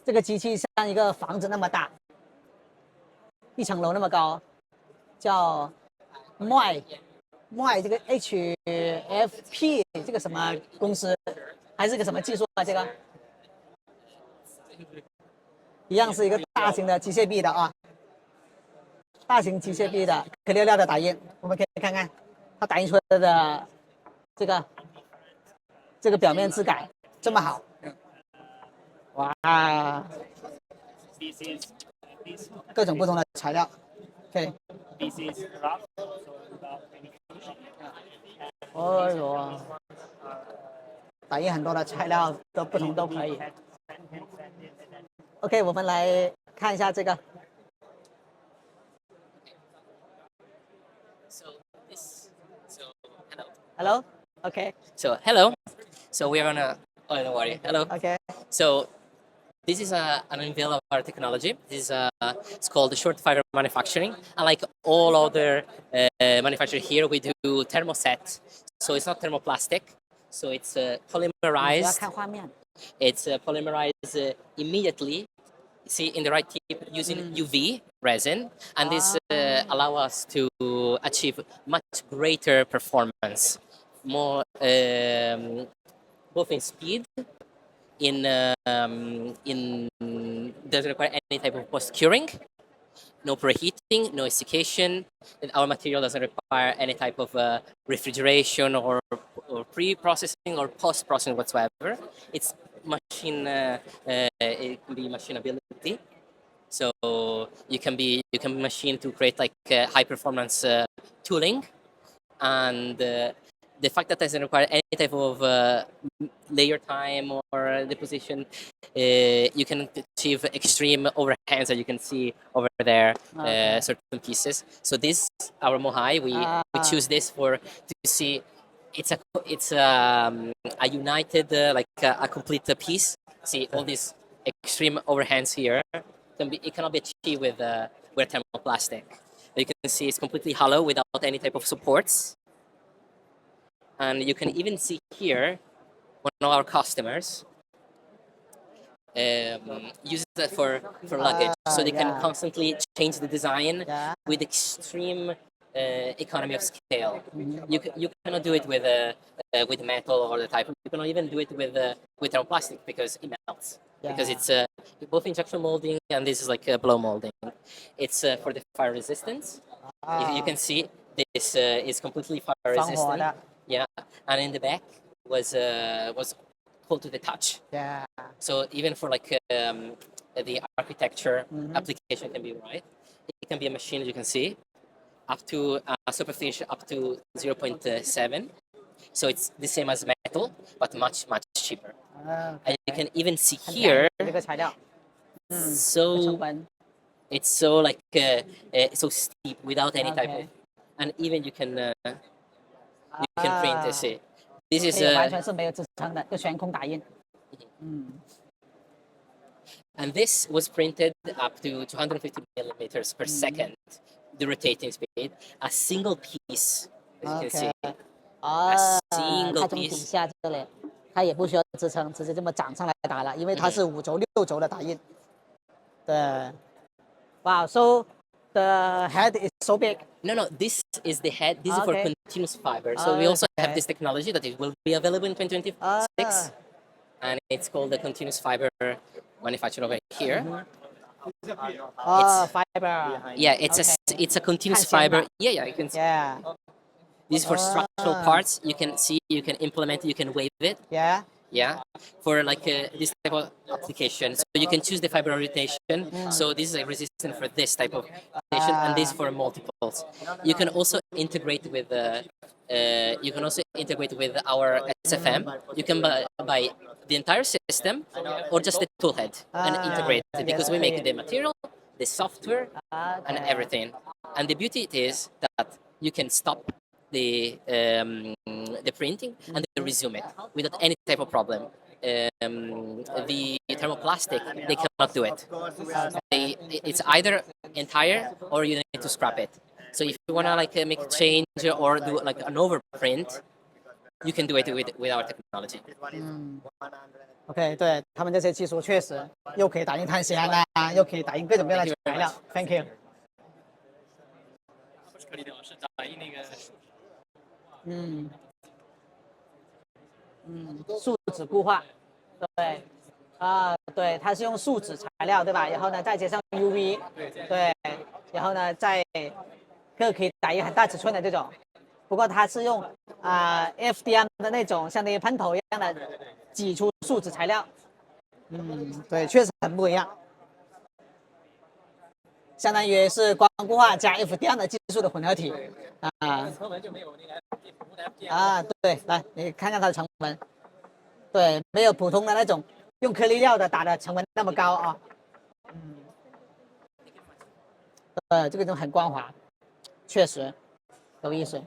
这个机器像一个房子那么大，1层楼那么高，叫 MOI 这个 HFP 这个什么公司，还是个什么技术啊？这个一样是一个大型的机械臂的啊，大型机械臂的可料料的打印，我们可以看看它打印出来的这个表面质感这么好，哇！各种不同的材料，对。哦哟，打印很多的材料都不同都可以。OK， 我们来看一下这个。Hello. Okay. So hello. So we are gonna. Oh, don't worry. Hello. Okay. So this is an unveil of our technology. This is it's called the short fiber manufacturing. Unlike all other manufacturing here, we do thermoset. So it's not thermoplastic. So it's polymerized. It's polymerized immediately. See in the right tip using UV resin, and this allow us to achieve much greater performance, more both in speed, in doesn't require any type of post curing, no preheating, no desiccation. And our material doesn't require any type of refrigeration or pre-processing or post-processing whatsoever. It's machine. It can be machinability. So you can machine to create like high performance tooling, and the fact that it doesn't require any type of layer time or deposition, you can achieve extreme overhands that you can see over there, certain pieces. So this, our Mohai, we choose this to see it's a united like a complete piece. See all these extreme overhands here. It cannot be achieved with thermoplastic. You can see it's completely hollow without any type of supports. And you can even see here one of our customers uses that for luggage, so they can constantly change the design with extreme economy of scale. You cannot do it with metal or the type. You cannot even do it with thermoplastic because it melts. Because it's both injection molding and this is like blow molding. It's for the fire resistance. You can see this is completely fire resistant. Yeah, and in the back was cold to the touch. Yeah. So even for like the architecture application can be right. It can be a machine, as you can see, up to superficie up to 0.7. So it's the same as metal, but much cheaper. And you can even see here. So it's so like so steep without any type of, and even you can print this. This is and this was printed up to 250 millimeters per second, the rotating speed. A single piece, as you can see. A single piece. 它也不需要支撑，直接这么长上来打了，因为它是5轴6轴的打印。对， Wow, so the head is so big. No, this is the head. This is for continuous fiber. So we also have this technology that it will be available in 2026, and it's called the continuous fiber manufactured over here. Fiber. Yeah, it's a continuous fiber. Yeah, you can see. Yeah. This is for structural parts. You can see, you can implement it, you can wave it. Yeah. Yeah, for like this type of application. So you can choose the fiber orientation. So this is resistant for this type of application, and this for multiples. You can also integrate with our SFM. You can buy the entire system or just the tool head and integrate it, because we make the material, the software, and everything. And the beauty is that you can stop the printing and then resume it without any type of problem. The thermoplastic, they cannot do it. It's either entire or you need to scrap it. So if you wanna like make a change or do like an overprint, you can do it with our technology. OK，对他们这些技术确实又可以打印碳纤啊，又可以打印各种各样的材料。Thank you。不是颗粒料，是打印那个树脂。树脂固化，对，对，它是用树脂材料，对吧？然后呢，再加上 UV，对，然后呢，再可以打印很大尺寸的这种。不过它是用FDM 的那种，相当于喷头一样的挤出树脂材料。对，确实很不一样，相当于是光固化加 FDM 的技术的混合体成纹就没有那个普通的 FDM。对，来你看看它的成纹，对，没有普通的那种用颗粒料的打的成纹那么高啊。这个就很光滑，确实有意思。